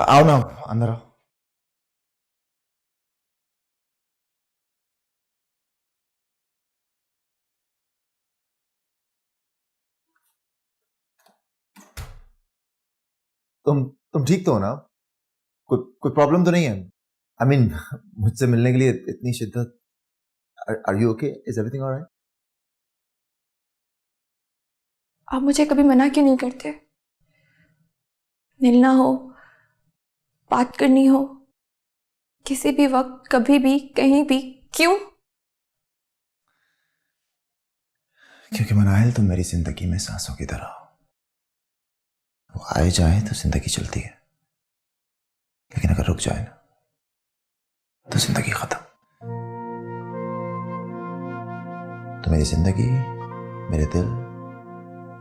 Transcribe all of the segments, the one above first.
आओ ना, अंदर आओ। तुम ठीक तो हो ना? कोई प्रॉब्लम तो नहीं है? आई मीन मुझसे मिलने के लिए इतनी शिद्दत। Are you okay? Is everything alright? आप मुझे कभी मना क्यों नहीं करते? मिलना हो, बात करनी हो, किसी भी वक्त, कभी भी, कहीं भी, क्यों? क्योंकि मनाहिल तुम मेरी जिंदगी में सांसों की तरह हो। वो आए जाए तो जिंदगी चलती है, लेकिन अगर रुक जाए ना तो जिंदगी खत्म। तो मेरी जिंदगी, मेरे दिल,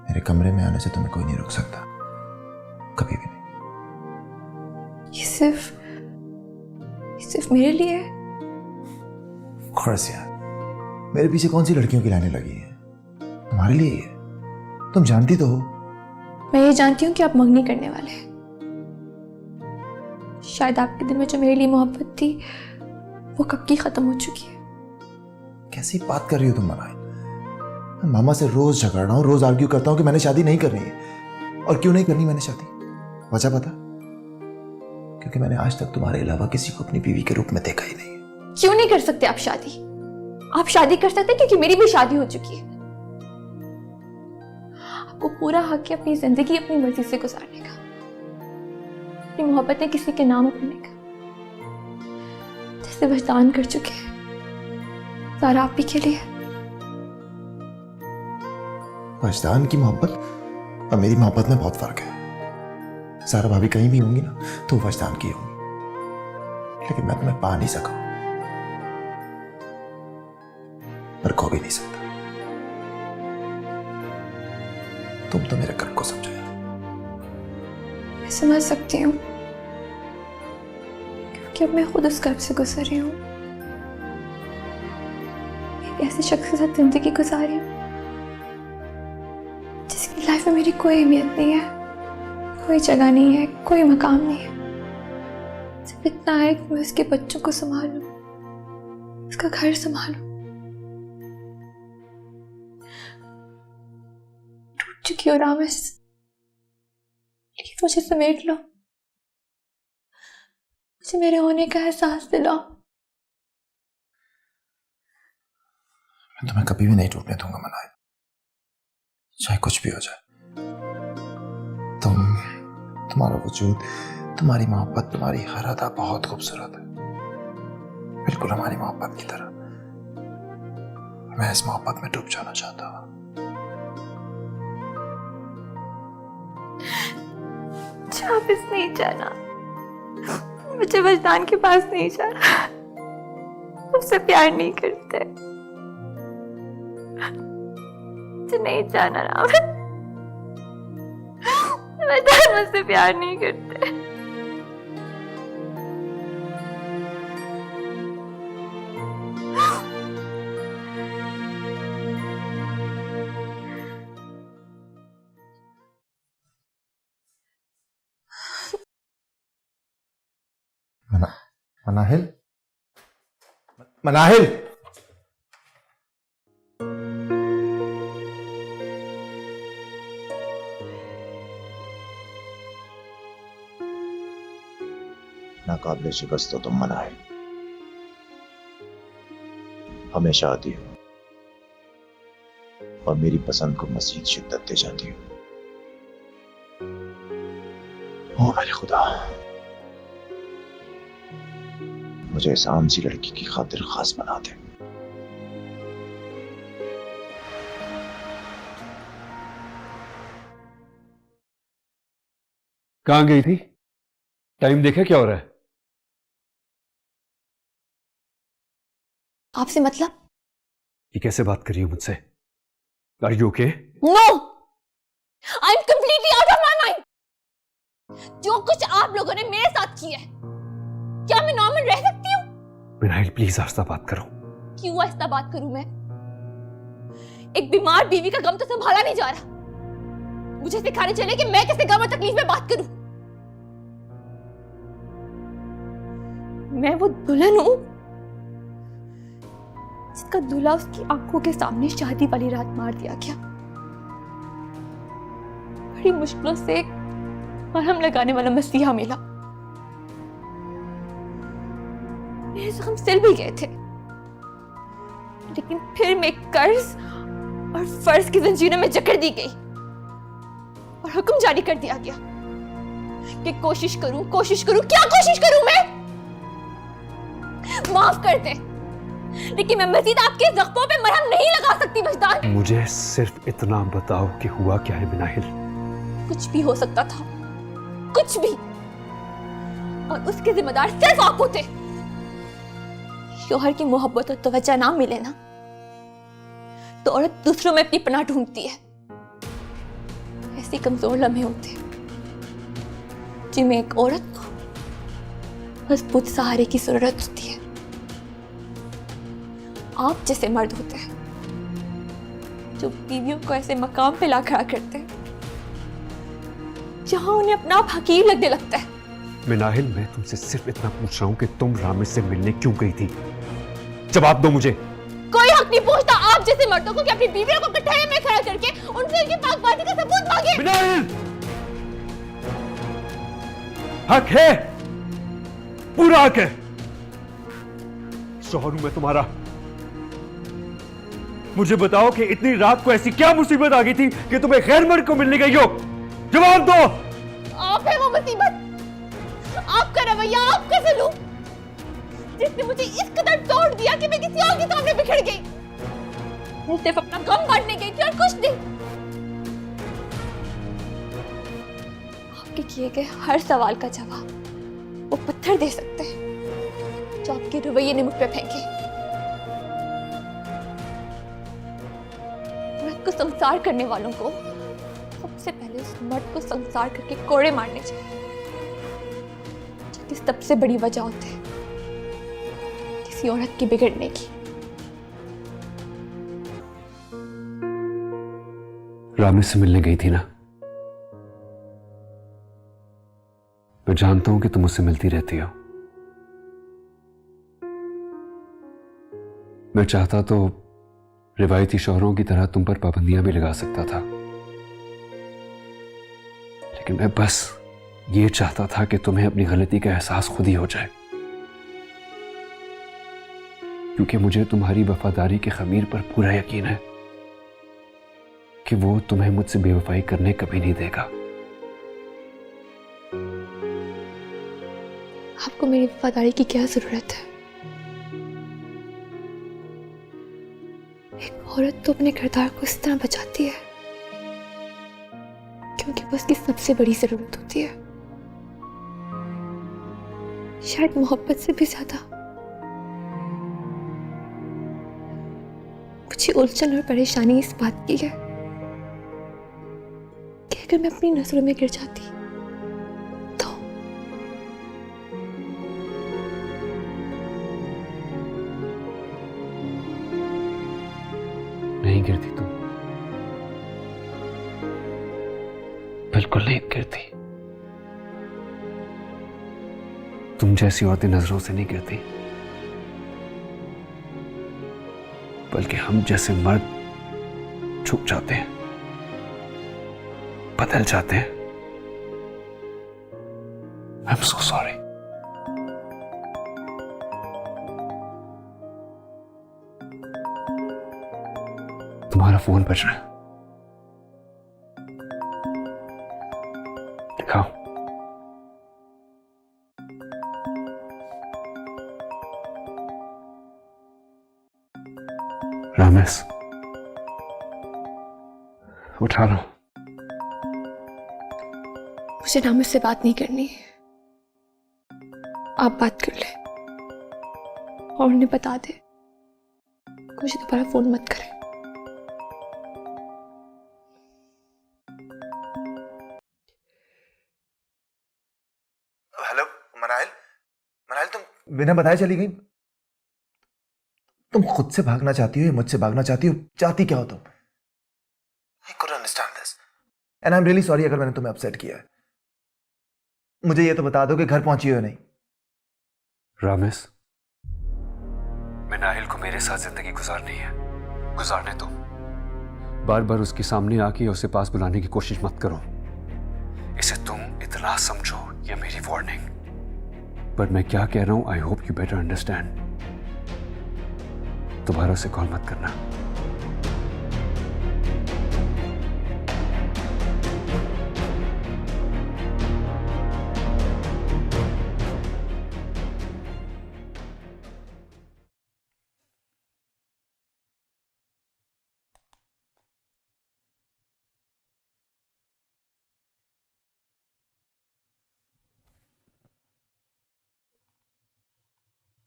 मेरे कमरे में आने से तुम्हें कोई नहीं रोक सकता, कभी भी नहीं। ये सिर्फ मेरे लिए है? कोर्स यार, मेरे पीछे कौन सी लड़कियों की लाइनें लगी हैं? तुम्हारे लिए ही है। तुम जानती तो हो। मैं ये जानती हूँ कि आप मंगनी करने वाले हैं। शायद आपके दिल में जो मेरे लिए मोहब्बत थी वो कब की खत्म हो चुकी है। कैसी बात कर रही हो तुम मनाहिल? मैं मामा से रोज झगड़ रहा हूँ, रोज आर्ग्यू करता हूँ कि मैंने शादी नहीं करनी है। और क्यों नहीं करनी मैंने शादी? वजह पता? क्योंकि मैंने आज तक तुम्हारे अलावा किसी को अपनी बीवी के रूप में देखा ही नहीं। क्यों नहीं कर सकते आप शादी? आप शादी कर सकते क्योंकि मेरी भी शादी हो चुकी है। आपको पूरा हक है अपनी जिंदगी अपनी मर्जी से गुजारने का, अपनी मोहब्बतें किसी के नाम करने का। जैसे वजदान कर चुके हैं, सारा आप ही के लिए। वजदान की मोहब्बत और मेरी मोहब्बत में बहुत फर्क है। सारा भाभी कहीं भी होंगी ना तो वजदान की होंगी, लेकिन मैं तुम्हें पा नहीं सका पर खो भी नहीं सकता। तुम तो मेरे कर्म को समझो यार। मैं समझ सकती हूँ, क्योंकि अब मैं खुद उस कर्ब से गुजर रही हूँ। एक ऐसे शख्स के साथ जिंदगी गुजार रही हूँ जिसकी लाइफ में मेरी कोई अहमियत नहीं है, कोई जगह नहीं है, कोई मकाम नहीं है। सिर्फ इतना है कि मैं उसके बच्चों को संभालूं, उसका घर संभालूं। टूट चुकी हो रामिस, प्लीज मुझे समेट लो, मुझे मेरे होने का एहसास दिलाओ। मैं तुम्हें कभी भी नहीं टूटने दूंगा मनाहिल, चाहे कुछ भी हो जाए। तुम्हारा वजूद, तुम्हारी मोहब्बत, तुम्हारी हर अदा बहुत खूबसूरत है, बिल्कुल हमारी मोहब्बत की तरह। मैं इस मोहब्बत में डूब जाना चाहता हूँ। वापस नहीं जाना, मुझे वजदान के पास नहीं जाना। मुझसे प्यार नहीं करते, मुझे नहीं जाना रावण। वजदान मुझसे प्यार नहीं करते। मनाहिल, मनाहिल, नाकाबिले शिकस्त हो तुम मनाहिल, हमेशा आती हो और मेरी पसंद को मजीद शिद्दत दे जाती हो। ओ मेरे खुदा, मुझे इस आम सी लड़की की खातिर खास बना दे। कहां गई थी? टाइम देखे क्या हो रहा है? आपसे मतलब? ये कैसे बात कर रही हो मुझसे? Are you okay? No, I am completely out of my mind. जो कुछ आप लोगों ने मेरे साथ किया है, क्या मैं नॉर्मल रह सकती हूँ? मनाहिल प्लीज आस्ता बात करो। क्यों आहिस्ता बात करूं मैं? एक बीमार बीवी का गम तो संभाला नहीं जा रहा। मुझे सिखाने चले कि मैं कैसे गम और तकलीफ में बात करूं। मैं वो दुल्हन हूं जिसका दूल्हा उसकी आंखों के सामने शादी वाली रात मार दिया गया। बड़ी मुश्किलों से एक मरहम लगाने वाला मसीहा मिला। मेरे जख्म सिल भी गए थे, लेकिन फिर मैं कर्ज और फर्ज की जंजीरों में जकड़ दी गई और हुक्म जारी कर दिया गया कि कोशिश करूं, क्या कोशिश करूं मैं? माफ कर दे, लेकिन मैं मजीद आपके जख्मों पे मरहम नहीं लगा सकती वजदान। मुझे सिर्फ इतना बताओ कि हुआ क्या है मिनाहिल। कुछ भी हो सकता था, कुछ भी, और उसके जिम्मेदार सिर्फ आप होते। शोहर की मोहब्बत और तवज्जो ना मिले ना, तो औरत दूसरों में अपनी पनाह ढूंढती है। ऐसे कमजोर लम्हे होते जिनमें एक औरत को मजबूत सहारे की जरूरत होती है। आप जैसे मर्द होते हैं जो बीवियों को ऐसे मकाम पे ला खड़ा करते हैं जहां उन्हें अपना आप हकीर लगने लगता है। मिनाहिल, मैं तुमसे सिर्फ इतना पूछ रहा हूं कि तुम रामिस से मिलने क्यों गई थी? जवाब दो मुझे। कोई हक नहीं पूछता आप जैसे मर्दों को कि अपनी बीवियों को कटहरे में खड़ा करके उनसे उनकी पाकबाजी का सबूत मांगे। मिनाहिल, हक है, पूरा हक है। शौहर हूं मैं तुम्हारा। मुझे बताओ कि इतनी रात को ऐसी क्या मुसीबत आ गई थी कि तुम्हें गैर मर्द को मिलने गई हो? जवाब दो। आप है वो मुसीबत, आपका रवैया, आपका सलूक, जिसने मुझे इस कदर तोड़ दिया कि मैं किसी और के सामने बिखर गई। मैं सिर्फ अपना गम बांटने गई थी और कुछ नहीं। आपके किए गए हर सवाल का जवाब वो पत्थर दे सकते हैं जो आपके रवैये ने मुझ पे फेंके। मर्द को संसार करने वालों को सबसे पहले उस मर्द को संसार करके कोड़े मारने चाहिए, जो सबसे बड़ी वजह होती है किसी औरत की बिगड़ने की। रामिस से मिलने गई थी ना? मैं जानता हूं कि तुम उससे मिलती रहती हो। मैं चाहता तो रिवायती शौहरों की तरह तुम पर पाबंदियां भी लगा सकता था, लेकिन मैं बस ये चाहता था कि तुम्हें अपनी गलती का एहसास खुद ही हो जाए, क्योंकि मुझे तुम्हारी वफादारी के खमीर पर पूरा यकीन है कि वो तुम्हें मुझसे बेवफाई करने कभी नहीं देगा। आपको मेरी वफादारी की क्या जरूरत है? एक औरत तो अपने किरदार को इस तरह बचाती है क्योंकि वो उसकी सबसे बड़ी जरूरत होती है, शायद मोहब्बत से भी ज्यादा। मुझे उलझन और परेशानी इस बात की है कि अगर मैं अपनी नजरों में गिर जाती तो नहीं गिरती तुम, बिल्कुल नहीं गिरती। तुम जैसी औरतें नजरों से नहीं गिरती, बल्कि हम जैसे मर्द झुक जाते हैं, बदल जाते हैं। I am so sorry. तुम्हारा फोन बज रहा है, दिखाओ। रामेश, उठा लो। मुझे रामेश से बात नहीं करनी, आप बात कर ले और उन्हें बता दे मुझे दोबारा फोन मत करें। हेलो मनाइल, मनाइल तुम बिना बताए चली गई। तुम खुद से भागना चाहती हो या मुझसे भागना चाहती हो? चाहती क्या हो तुम? I couldn't understand this. And I'm really sorry अगर मैंने तुम्हें अपसेट किया है। मुझे ये तो बता दो कि घर पहुंची हो या नहीं। रामेश, मैं नाहिल को मेरे साथ जिंदगी गुजारनी है, गुजारने दो। बार बार उसके सामने आके उसे पास बुलाने की कोशिश मत करो। इसे तुम इतना समझो, ये मेरी वार्निंग। पर मैं क्या कह रहा हूं, I hope you better understand. दोबारा से कॉल मत करना।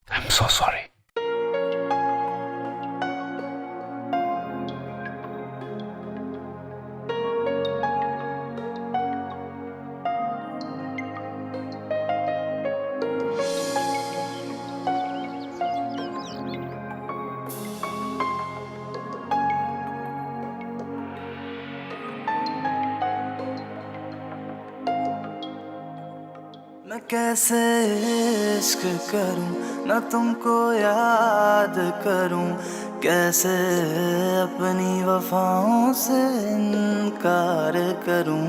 I'm so sorry. मैं कैसे इश्क करूं, ना तुमको याद करूं, कैसे अपनी वफाओं से इनकार करूं।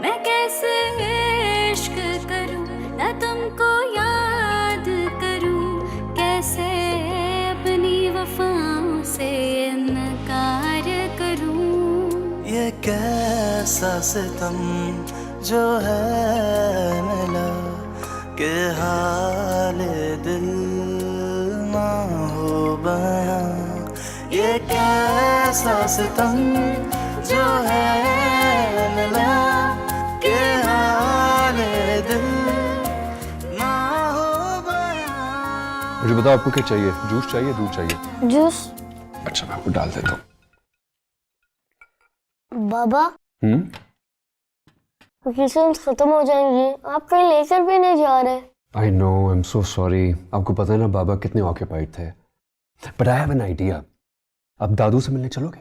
मैं कैसे इश्क करूं, ना तुमको याद करूं, कैसे अपनी वफाओं से इनकार करूं। ये कैसा सितम जो है मिला के हाल दिल ना हो बयां। ये कैसा सितम जो है मिला के हाल दिल ना हो बयां। मुझे बताओ आपको क्या चाहिए? जूस चाहिए, दूध चाहिए? जूस। अच्छा, मैं आपको डाल देता हूँ। बाबा, हम्म? वेकेशंस खत्म हो जाएंगी, आप कहीं लेकर भी नहीं जा रहे। I know, I am so sorry. आपको पता है ना बाबा कितने ऑक्यूपाइड थे। But I have an idea. आप दादू से मिलने चलोगे?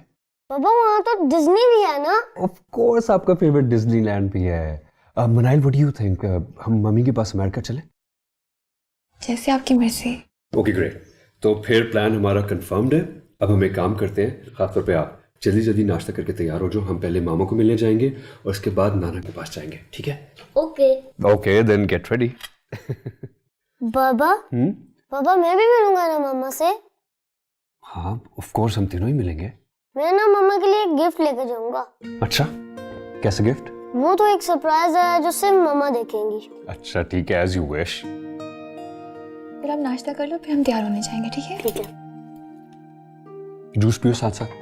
बाबा, वहाँ तो डिज्नी भी है ना? ऑफ कोर्स, आपका फेवरेट डिज्नीलैंड भी है। मनाइल, व्हाट डू यू थिंक, हम मम्मी के पास अमेरिका चले? जैसे आपकी मर्जी। ओके ग्रेट, तो फिर प्लान हमारा कंफर्म्ड है। अब हम एक काम करते हैं, खासतौर पे आप जल्दी जल्दी नाश्ता करके तैयार हो जाओ। हम पहले मामा को मिलने जाएंगे और उसके बाद नाना के पास जाएंगे, ठीक है? Okay. Okay then get ready. बाबा, बाबा मैं भी मिलूंगा ना मम्मा से? हाँ ऑफ कोर्स, हम तीनों ही मिलेंगे। मैं ना मम्मा के लिए एक गिफ्ट लेकर जाऊंगा। अच्छा, कैसे गिफ्ट? वो तो एक सरप्राइज है जो सिर्फ मम्मा देखेंगी। अच्छा ठीक है, एज यू विश। फिर आप नाश्ता कर लो, फिर हम तैयार होने जाएंगे, ठीक है? ठीक है। जूस पियो साथ साथ।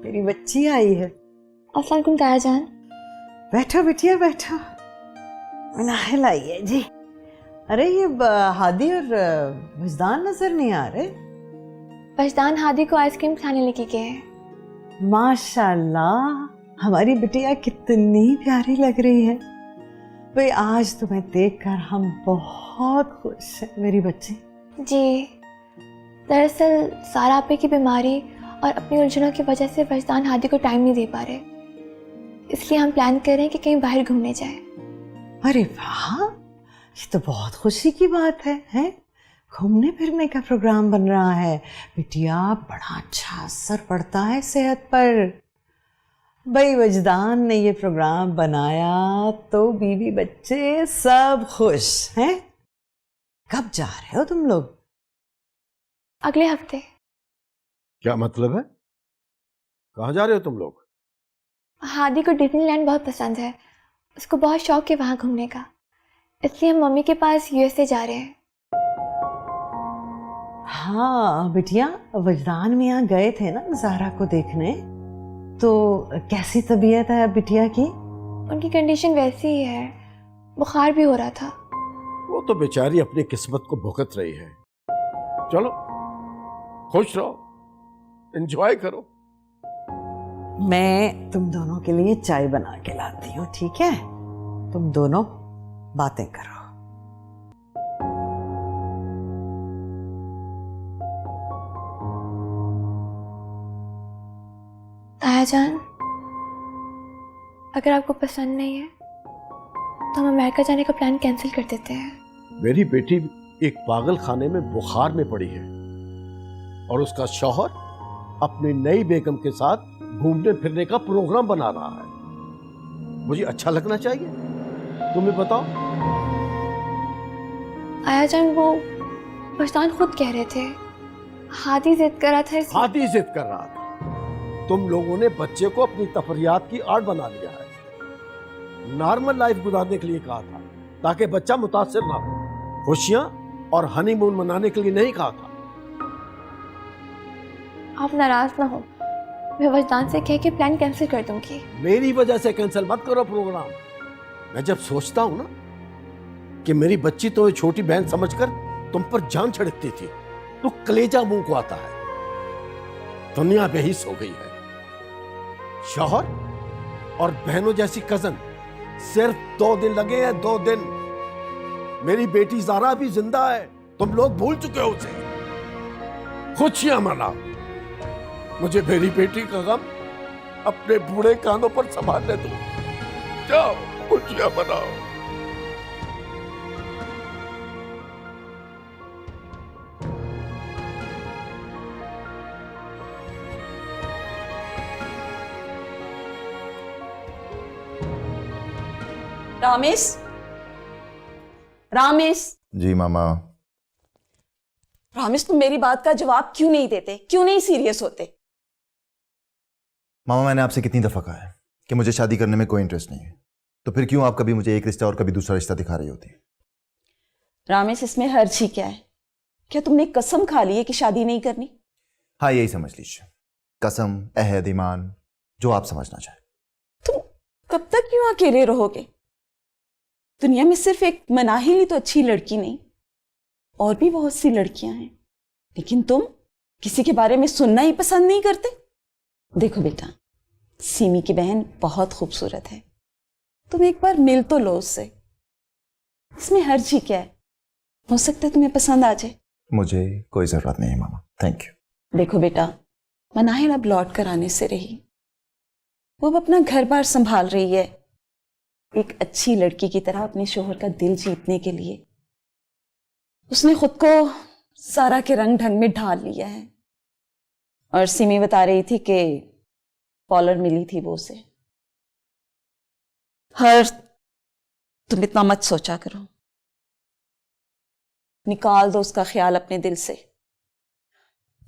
मेरी बच्ची आई है। अस्सलाम वालेकुम ताया जान। बैठो बिटिया बैठो। नाहिल आई है जी। अरे ये हादी और वजदान नजर नहीं आ रहे। वजदान हादी को आइसक्रीम खाने लेके गए। माशाल्लाह, हमारी बिटिया कितनी प्यारी लग रही है। भाई आज तुम्हें देखकर हम बहुत खुश हैं मेरी बच्ची। जी, दरअसल सारा आपे की बीमारी और अपनी उलझनों की वजह से वजदान हादी को टाइम नहीं दे पा रहे, इसलिए हम प्लान कर रहे हैं कि कहीं बाहर घूमने जाए। अरे वाह, ये तो बहुत खुशी की बात है, हैं? घूमने फिरने का प्रोग्राम बन रहा है। बिटिया बड़ा अच्छा असर पड़ता है सेहत पर। भाई वजदान ने ये प्रोग्राम बनाया तो बीवी बच्चे सब खुश हैं। कब जा रहे हो तुम लोग? अगले हफ्ते। क्या मतलब है? कहाँ जा रहे हो तुम लोग? हादी को डिज्नीलैंड बहुत पसंद है, उसको बहुत शौक है वहाँ घूमने का, इसलिए हम मम्मी के पास यूएसए जा रहे हैं। हाँ बिटिया, वजदान मियाँ गए थे ना ज़ारा को देखने, तो कैसी तबीयत है बिटिया की? उनकी कंडीशन वैसी ही है, बुखार भी हो रहा था। वो तो बेचारी अपनी किस्मत को भुगत रही है। चलो खुश रहो, एंजॉय करो। मैं तुम दोनों के लिए चाय बना के लाती हूँ, ठीक है? तुम दोनों बातें करो। आया जान, अगर आपको पसंद नहीं है तो हम अमेरिका जाने का प्लान कैंसिल कर देते हैं। मेरी बेटी एक पागल खाने में बुखार में पड़ी है और उसका शौहर अपनी नई बेगम के साथ घूमने फिरने का प्रोग्राम बना रहा है। मुझे अच्छा लगना चाहिए, तुम्हें बताओ। आया जान, वो वजदान खुद कह रहे थे, हादी जिद कर रहा था हादी जिद कर रहा था। तुम लोगों ने बच्चे को अपनी तफरियात की आड़ बना लिया है। नॉर्मल लाइफ गुजारने के लिए कहा था ताकि बच्चा मुतासिर ना हो। खुशियां और हनीमून मनाने के लिए नहीं कहा था। आप नाराज ना हो, मैं वजदान से कह के प्लान कैंसिल कर दूंगी। मेरी वजह से कैंसिल मत करो प्रोग्राम। मैं जब सोचता हूं ना कि मेरी बच्ची तो छोटी बहन समझकर तुम पर जान छिड़कती थी, तो कलेजा मुंह को आता है। दुनिया बेहिस हो गई है। शौहर और बहनों जैसी कजन, सिर्फ 2 दिन लगे हैं, 2 दिन। मेरी बेटी ज़ारा भी जिंदा है, तुम लोग भूल चुके हो उसे। खुशियां मनाओ। मुझे मेरी बेटी का गम अपने बूढ़े कानों पर संभालने दो। जाओ, खुशियां मनाओ। रामेश, रामेश, जी मामा। रामेश, तुम मेरी बात का जवाब क्यों नहीं देते? क्यों नहीं सीरियस होते? मामा, मैंने आपसे कितनी दफा कहा है कि मुझे शादी करने में कोई इंटरेस्ट नहीं है, तो फिर क्यों आप कभी मुझे एक रिश्ता और कभी दूसरा रिश्ता दिखा रही होती? रामेश, इसमें हर्ज ही क्या है? क्या तुमने कसम खा ली है कि शादी नहीं करनी? हाँ, यही समझ लीजिए। कसम, अहद, ईमान, जो आप समझना चाहें। तुम कब तक क्यों अकेले रहोगे? दुनिया में सिर्फ एक मनाहिल ही तो अच्छी लड़की नहीं, और भी बहुत सी लड़कियां हैं, लेकिन तुम किसी के बारे में सुनना ही पसंद नहीं करते। देखो बेटा, सीमी की बहन बहुत खूबसूरत है, तुम एक बार मिल तो लो उससे। इसमें हर्ज ही क्या है? हो सकता है तुम्हें पसंद आ जाए। मुझे कोई जरूरत नहीं है मामा, थैंक यू। देखो बेटा, मनाहिल अब लौट कर आने से रही। वो अब अपना घर बार संभाल रही है, एक अच्छी लड़की की तरह अपने शोहर का दिल जीतने के लिए। उसने खुद को सारा के रंग ढंग में ढाल लिया है। और सिमी बता रही थी कि कॉलर मिली थी वो उसे। तुम इतना मत सोचा करो, निकाल दो उसका ख्याल अपने दिल से।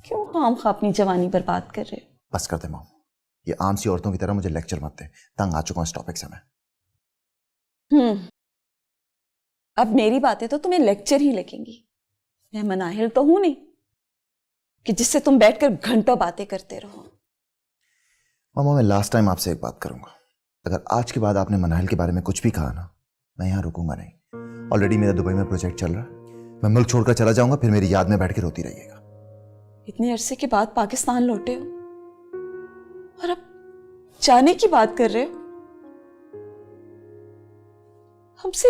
क्यों खामखा अपनी जवानी बर्बाद कर रहे हो? बस कर दे मामा, ये आम सी औरतों की तरह मुझे लेक्चर मत दे। तंग आ चुका हूं इस टॉपिक से मैं। अब मेरी बातें तो तुम्हें लेक्चर ही लगेंगी। मैं मनाहिल तो हूं नहीं कि जिससे तुम बैठकर घंटों बातें करते रहो। मामा, मैं लास्ट टाइम आपसे एक बात करूंगा। अगर आज के बाद आपने मनाहिल के बारे में कुछ भी कहा ना, मैं यहां रुकूंगा नहीं। ऑलरेडी मेरा दुबई में प्रोजेक्ट चल रहा है, मैं मुल्क छोड़कर चला जाऊंगा, फिर मेरी याद में बैठ के रोती रहिएगा। इतने अरसे के बाद पाकिस्तान लौटे हो और अब जाने की बात कर रहे हो। हमसे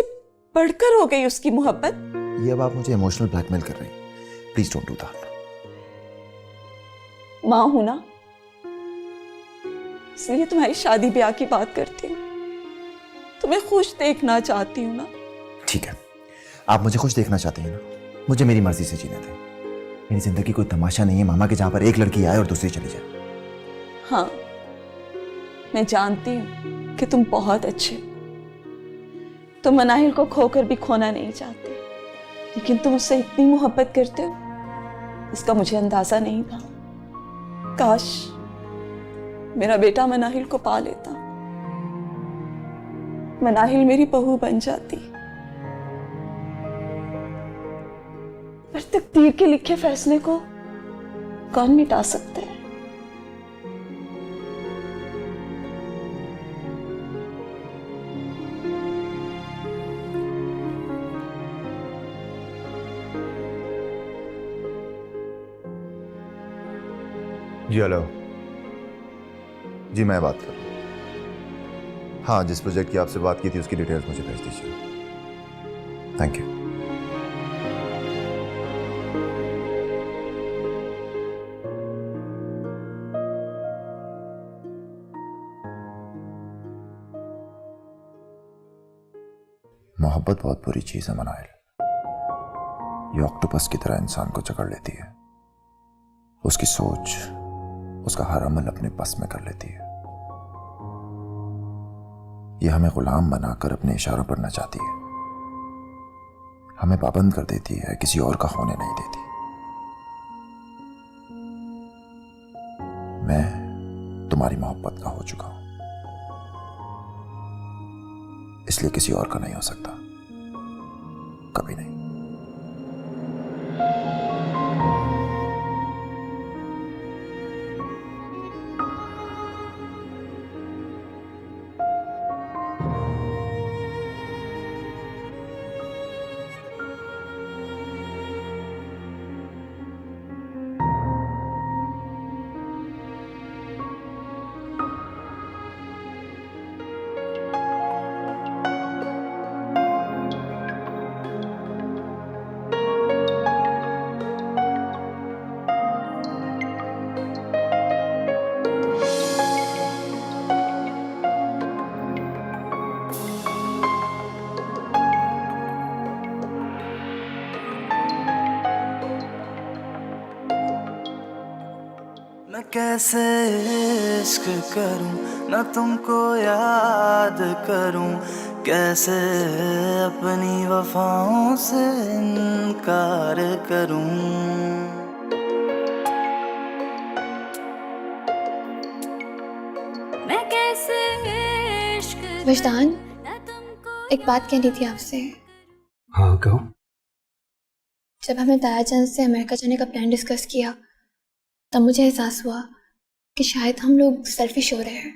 बढ़कर हो गई उसकी मोहब्बत। ये अब आप मुझे इमोशनल ब्लैकमेल कर रही हैं। Please don't do that. मां हूं ना, इसलिए तुम्हारी शादी ब्याह की बात करती हूँ। तुम्हें खुश देखना चाहती हूँ ना। ठीक है, आप मुझे खुश देखना चाहते हैं ना, मुझे मेरी मर्जी से जीने दें। मेरी जिंदगी कोई तमाशा नहीं है मामा कि जहां पर एक लड़की आए और दूसरी चली जाए। हाँ, मैं जानती हूँ कि तुम बहुत अच्छे हो। तुम मनाहिल को खोकर भी खोना नहीं चाहते, लेकिन तुम उससे इतनी मोहब्बत करते हो, इसका मुझे अंदाजा नहीं था। काश मेरा बेटा मनाहिल को पा लेता, मनाहिल मेरी बहू बन जाती। पर तकदीर के लिखे फैसले को कौन मिटा सकता है? जी हेलो जी, मैं बात कर रहा हूँ। हाँ, जिस प्रोजेक्ट की आपसे बात की थी उसकी डिटेल्स मुझे भेज दीजिए। Thank you. मोहब्बत बहुत बुरी चीज है मनाइल। ये ऑक्टोपस की तरह इंसान को जकड़ लेती है, उसकी सोच, उसका हर अमल अपने बस में कर लेती है। ये हमें गुलाम बनाकर अपने इशारों पर नचाती है, हमें पाबंद कर देती है, किसी और का होने नहीं देती। मैं तुम्हारी मोहब्बत का हो चुका हूं, इसलिए किसी और का नहीं हो सकता, कभी नहीं। मैं कैसे इश्क करूं, न तुमको याद करूं, कैसे अपनी वफाओं से इनकार करूं। मैं कैसे इश्क विजदान, न तुमको एक बात कहनी थी आपसे। हाँ कहो। जब हमने तायाचंद से अमेरिका जाने का प्लान डिस्कस किया तब मुझे एहसास हुआ कि शायद हम लोग सेल्फिश हो रहे हैं।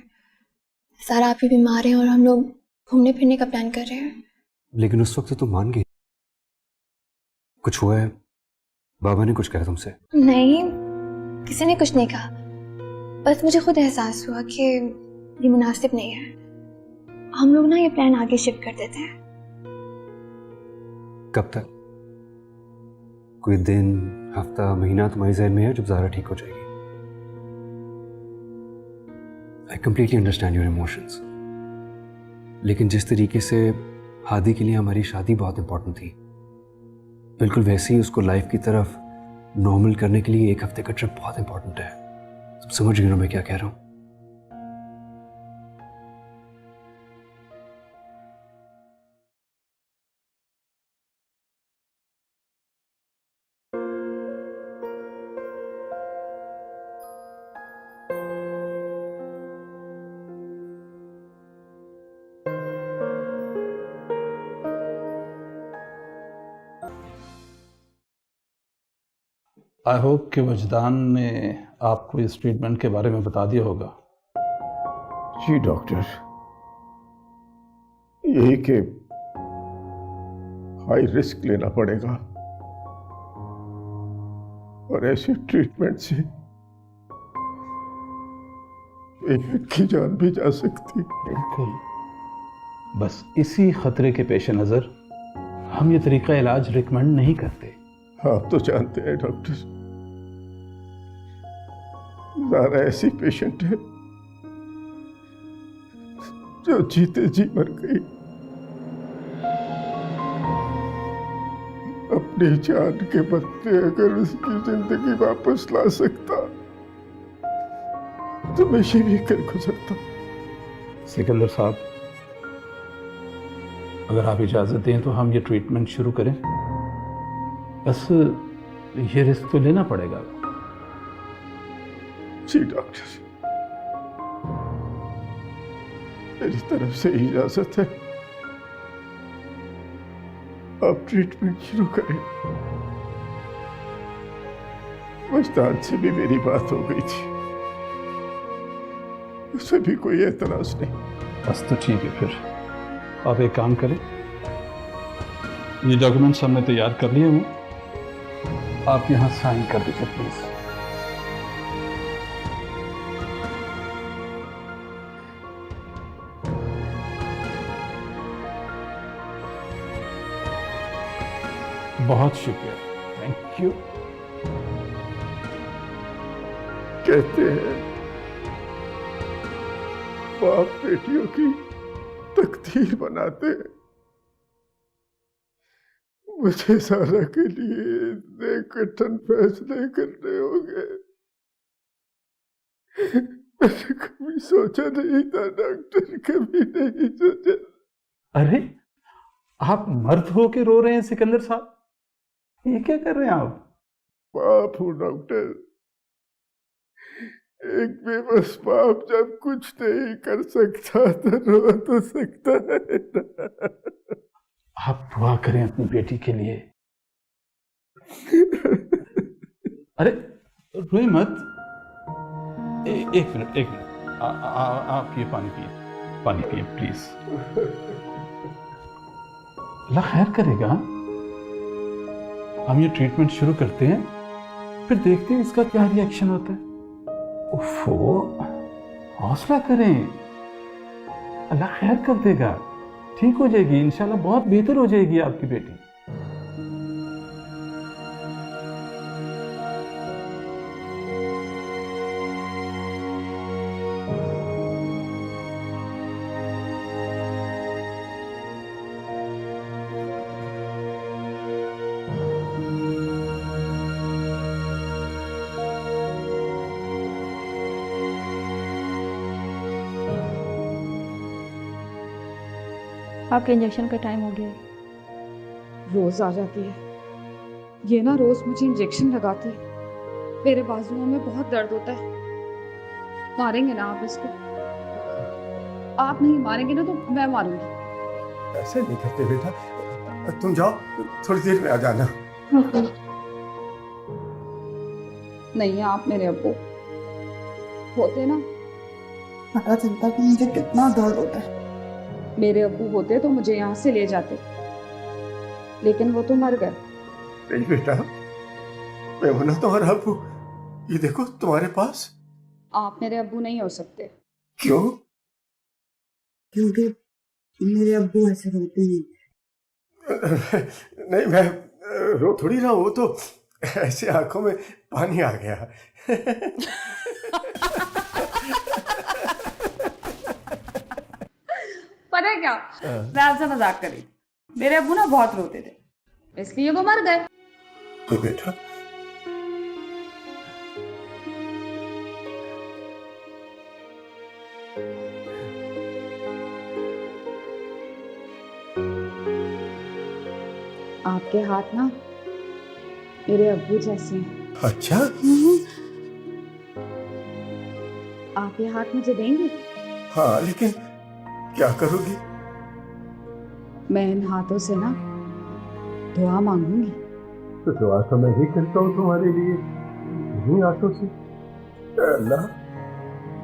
सारा आप ही बीमार हैं और हम लोग घूमने फिरने का प्लान कर रहे हैं। लेकिन उस वक्त तो तुम मान गई। कुछ हुआ है? बाबा ने कुछ कहा तुमसे? नहीं, किसी ने कुछ नहीं कहा, बस मुझे खुद एहसास हुआ कि ये मुनासिब नहीं है। हम लोग ना ये प्लान आगे शिफ्ट कर देते हैं। कब तक? कोई दिन, हफ्ता, महीना तुम्हारी जहन में है जब ज़ारा ठीक हो जाएगी? I completely understand your emotions, लेकिन जिस तरीके से हादी के लिए हमारी शादी बहुत इंपॉर्टेंट थी, बिल्कुल वैसे ही उसको लाइफ की तरफ नॉर्मल करने के लिए एक हफ्ते का ट्रिप बहुत इंपॉर्टेंट है। तुम समझ रही हो मैं क्या कह रहा हूँ? आई होप कि वजदान ने आपको इस ट्रीटमेंट के बारे में बता दिया होगा। जी डॉक्टर, यही कि हाई रिस्क लेना पड़ेगा और ऐसे ट्रीटमेंट से एक की जान भी जा सकती। बिल्कुल, बस इसी खतरे के पेश नज़र हम ये तरीका इलाज रिकमेंड नहीं करते। आप तो जानते हैं डॉक्टर, ज़ारा ऐसी पेशेंट है जो जीते जी मर गई। अपनी जान के बदले अगर उसकी जिंदगी वापस ला सकता तो मैं ये भी कर गुजरता। सिकंदर साहब, अगर आप इजाज़त दें तो हम ये ट्रीटमेंट शुरू करें। बस ये रिस्क तो लेना पड़ेगा। जी डॉक्टर, मेरी तरफ से इजाजत है, आप ट्रीटमेंट शुरू करें। वजदान से भी मेरी बात हो गई थी, उसे भी कोई एतराज नहीं। बस तो ठीक है, फिर आप एक काम करें, ये डॉक्यूमेंट्स हमने तैयार कर लिए हैं, आप यहाँ साइन कर दीजिए प्लीज। बहुत शुक्रिया, थैंक यू। कहते हैं बाप बेटियों की तकदीर बनाते हैं, मुझे सारा के लिए इतने कठिन फैसले करने होंगे, मैंने कभी सोचा नहीं था डॉक्टर, कभी नहीं सोचा। अरे आप मर्द होके रो रहे हैं सिकंदर साहब, ये क्या कर रहे हैं आप? पाप हूँ डॉक्टर, एक बेबस बाप जब कुछ नहीं कर सकता तो रो तो सकता है ना। आप दुआ करें अपनी बेटी के लिए। अरे रोए मत, एक मिनट आप ये पानी पिए प्लीज। अल्लाह खैर करेगा। हम ये ट्रीटमेंट शुरू करते हैं, फिर देखते हैं इसका क्या रिएक्शन होता है। उफ़ो, हौसला करें, अल्लाह खैर कर देगा, ठीक हो जाएगी इंशाल्लाह, बहुत बेहतर हो जाएगी आपकी बेटी। आपके इंजेक्शन का टाइम हो गया है। रोज आ जाती है ये ना, रोज मुझे इंजेक्शन लगाती है। मेरे बाजुओं में बहुत दर्द होता है। मारेंगे ना आप इसको? आप नहीं मारेंगे ना तो मैं मारूंगी। ऐसे नहीं करते बेटा, तुम जाओ, थोड़ी देर में आ जाना। नहीं, आप मेरे अब्बू होते ना, पता चलता कि मुझे कितना दर्द होता है। मेरे अब्बू होते तो मुझे यहाँ से ले जाते, लेकिन वो तो मर गए। नहीं बेटा, मैं हूं ना तुम्हारा अब्बू, ये देखो तुम्हारे पास। आप मेरे अब्बू नहीं हो सकते। क्यों? क्योंकि मेरे अब्बू ऐसे रोते नहीं। नहीं, मैं रो थोड़ी रहा हूँ, तो ऐसे आंखों में पानी आ गया। पता है क्या, मैं आपसे मजाक कर रही थी। मेरे अब्बू ना बहुत रोते थे, इसलिए वो मर गए। तो बेटा, आपके हाथ ना मेरे अब्बू जैसे हैं। अच्छा, आप ये हाथ मुझे देंगे? हाँ, लेकिन क्या करोगी? मैं इन हाथों से ना दुआ मांगूंगी। तो दुआ तो मैं ही करता हूँ तुम्हारे लिए, इन्हीं हाथों से। अल्लाह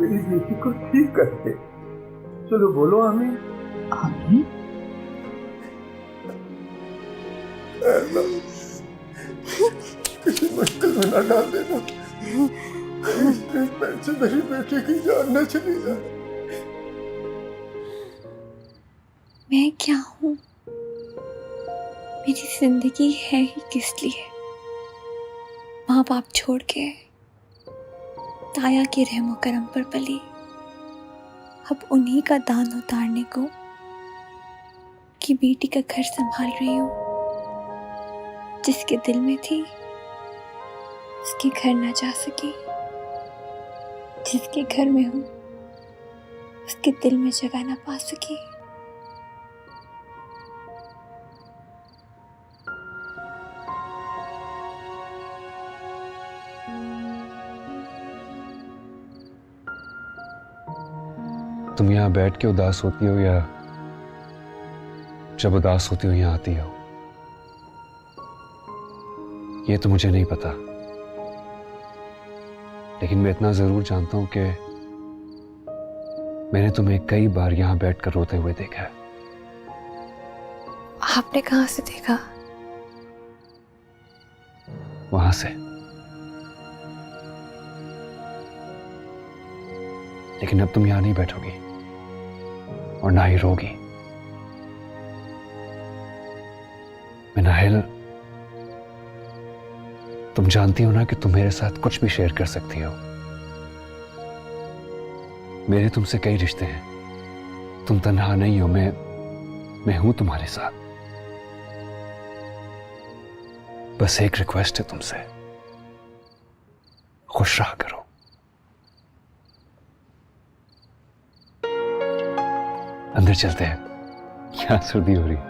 मेरी बेटी को ठीक कर दे। चलो बोलो आमीन। आमीन। अल्लाह किसी मुश्किल में ना डाल देना, ट्रीटमेंट से मेरी बेटी की जान न चली जाए। मैं क्या हूँ? मेरी जिंदगी है ही किस लिए? माँ बाप छोड़ के ताया के रहमो करम पर पली, अब उन्हीं का दान उतारने को कि बेटी का घर संभाल रही हूँ। जिसके दिल में थी उसके घर ना जा सकी, जिसके घर में हूँ उसके दिल में जगह ना पा सकी। तुम यहाँ बैठ के उदास होती हो या जब उदास होती हो यहाँ आती हो, ये तो मुझे नहीं पता, लेकिन मैं इतना जरूर जानता हूं कि मैंने तुम्हें कई बार यहां बैठकर रोते हुए देखा है। आपने कहां से देखा? वहां से। लेकिन अब तुम यहां नहीं बैठोगी और ना ही रोगी। मिनाहिल, तुम जानती हो ना कि तुम मेरे साथ कुछ भी शेयर कर सकती हो। मेरे तुमसे कई रिश्ते हैं, तुम तन्हा नहीं हो, मैं हूं तुम्हारे साथ। बस एक रिक्वेस्ट है तुमसे, खुश रहा करो। अंदर चलते हैं, क्या सर्दी हो रही है।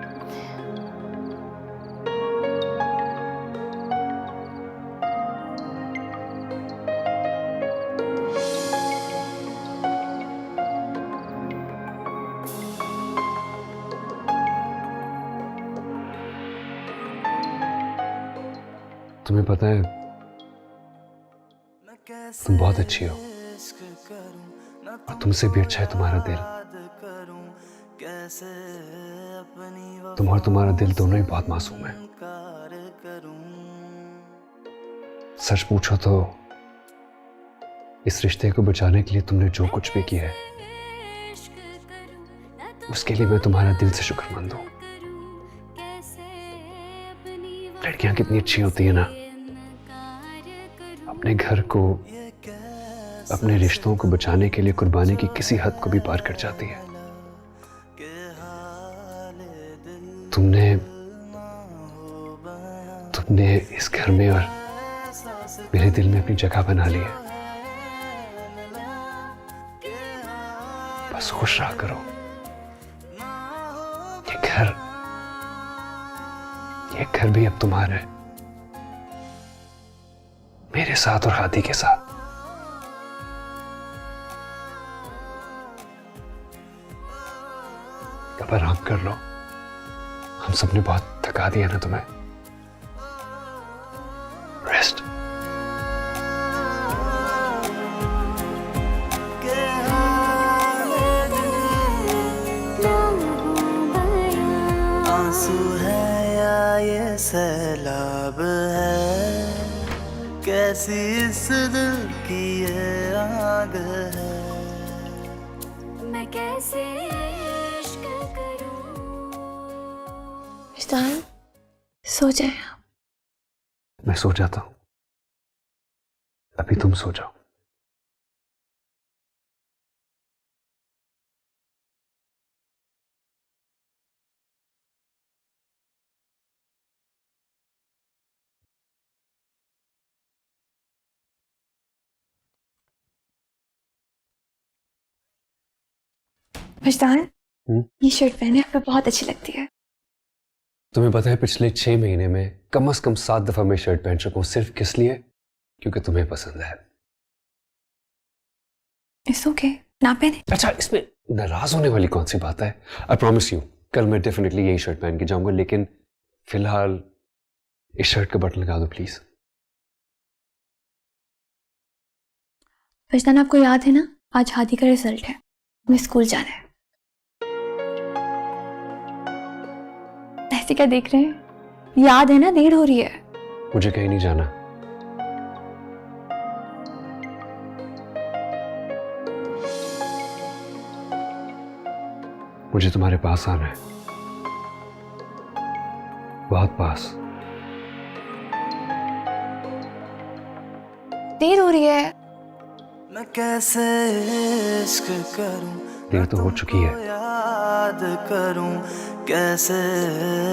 तुम्हें पता है तुम बहुत अच्छी हो, और तुमसे भी अच्छा है तुम्हारा दिल। तुम और तुम्हारा दिल दोनों ही बहुत मासूम है। सच पूछो तो इस रिश्ते को बचाने के लिए तुमने जो कुछ भी किया है, उसके लिए मैं तुम्हारा दिल से शुक्रमंद हूं। लड़कियां कितनी अच्छी होती है ना, अपने घर को, अपने रिश्तों को बचाने के लिए कुर्बानी की किसी हद को भी पार कर जाती है। तुमने इस घर में और मेरे दिल में अपनी जगह बना ली है। बस खुश रहा करो। ये घर भी अब तुम्हारा है, मेरे साथ और हाथी के साथ। अब आराम कर लो, हम सबने बहुत थका दिया ना तुम्हें। रेस्ट। आंसू है या ये सैलाब है, कैसी इस दिल की ये आग है, मैं कैसे इश्क करूं। विजदान, सो जाए आप। मैं सो जाता हूं, अभी तुम सो जाओ। विजदान, ये शर्ट पहने आप पे बहुत अच्छी लगती है। तुम्हें पता है पिछले 6 महीने में कम से कम 7 दफा मैं शर्ट पहन चुका हूं, सिर्फ किस लिए? क्योंकि तुम्हें पसंद है। इट्स ओके, ना पहने। अच्छा, इसमें नाराज होने वाली कौन सी बात है? आई प्रॉमिस यू, कल मैं डेफिनेटली यही शर्ट पहन के जाऊंगा, लेकिन फिलहाल इस शर्ट का बटन लगा दो प्लीज। विजदान, आपको याद है ना, आज हादी का रिजल्ट है, हमें स्कूल जाना है। ऐसे क्या देख रहे हैं? याद है ना, देर हो रही है। मुझे कहीं नहीं जाना। मुझे तुम्हारे पास आना है, बहुत पास। देर हो रही है। मैं कैसे इश्क करूं, देर तो हो चुकी है। याद करूं, कैसे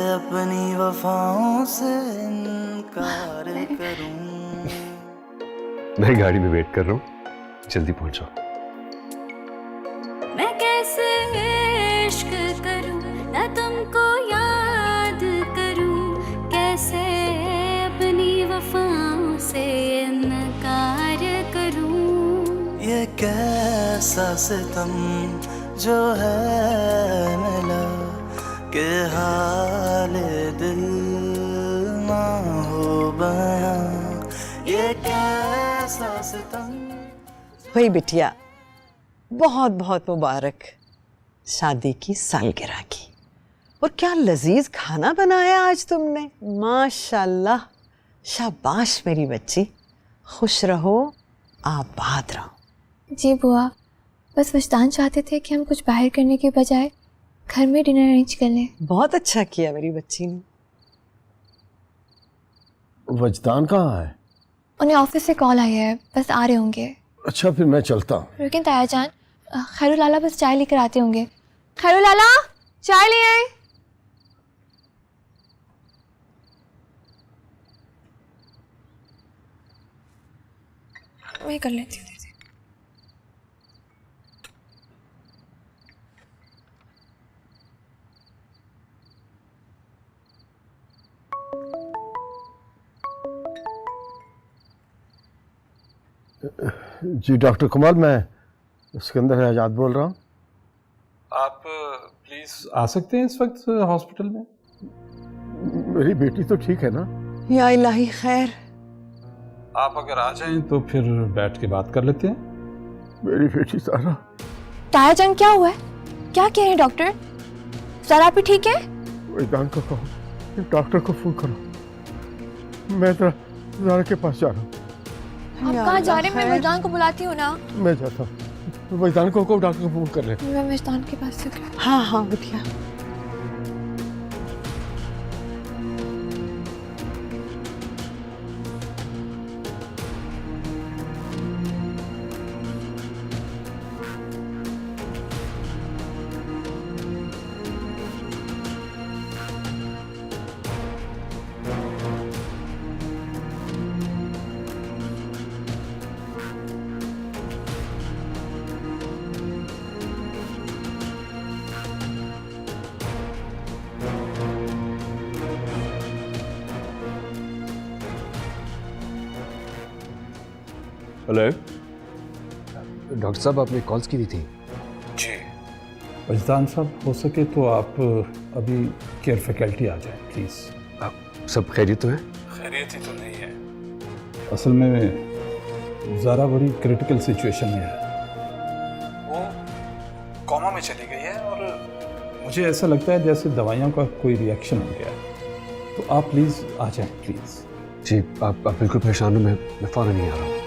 अपनी वफाओं से इनकार करूं। मैं गाड़ी में वेट कर रहा हूं, जल्दी पहुंचो। मैं कैसे इश्क करूं, ना तुमको याद करूं, कैसे अपनी वफाओं से इनकार करूं। ये कैसा सितम जो है मिला, के हाल दिल ना हो बयां। ये कैसा सितम। वही बिटिया, बहुत बहुत मुबारक शादी की सालगिरह की। और क्या लजीज खाना बनाया आज तुमने, माशाल्लाह। शाबाश मेरी बच्ची, खुश रहो, आबाद रहो। जी बुआ, बस विजदान चाहते थे कि हम कुछ बाहर करने के बजाय घर में डिनर अरेंज कर लें। बहुत अच्छा किया मेरी बच्ची ने। वजदान कहाँ है? उन्हें ऑफिस से कॉल आई है, बस आ रहे होंगे। अच्छा, फिर मैं चलता हूँ। रुकिन ताया जान, खैरुल लाला बस चाय लेकर आते होंगे। खैरुल लाला, चाय ले आए। मैं कर लेती हूँ दीदी। जी डॉक्टर कमाल, मैं सिकंदर आजाद बोल रहा हूँ। आप प्लीज आ सकते हैं इस वक्त हॉस्पिटल में? मेरी बेटी तो ठीक है ना? या इलाही खैर। आप अगर आ जाएं तो फिर बैठ के बात कर लेते हैं। मेरी बेटी सारा। ताया जान क्या हुआ है? क्या कह रहे हैं डॉक्टर? जरा भी ठीक है? वैदान को कहो, डॉक्टर को फोन करो। मैं ज़ारा के पास जा रहा हूँ। आप कहाँ जा रहे हैं? मैं वैदान को बुलाती हूँ ना। मैं जाता हूँ। वैदान को डॉक्टर को फोन कर ले। मैं वैदान के पास से। हाँ हाँ बिटिया। हेलो डॉक्टर साहब, आपने कॉल्स की थी? जी वजदान साहब, हो सके तो आप अभी केयर फैकल्टी आ जाएं प्लीज़। आप सब खैरियत तो है? खैरियत ही तो नहीं है, असल में ज़रा बड़ी क्रिटिकल सिचुएशन में है। वो कोमा में चली गई है और मुझे ऐसा लगता है जैसे दवाइयों का कोई रिएक्शन हो गया है। तो आप प्लीज़ आ जाएं प्लीज़। जी आप बिल्कुल परेशान हो, मैं फ़ौरन नहीं आ रहा हूँ।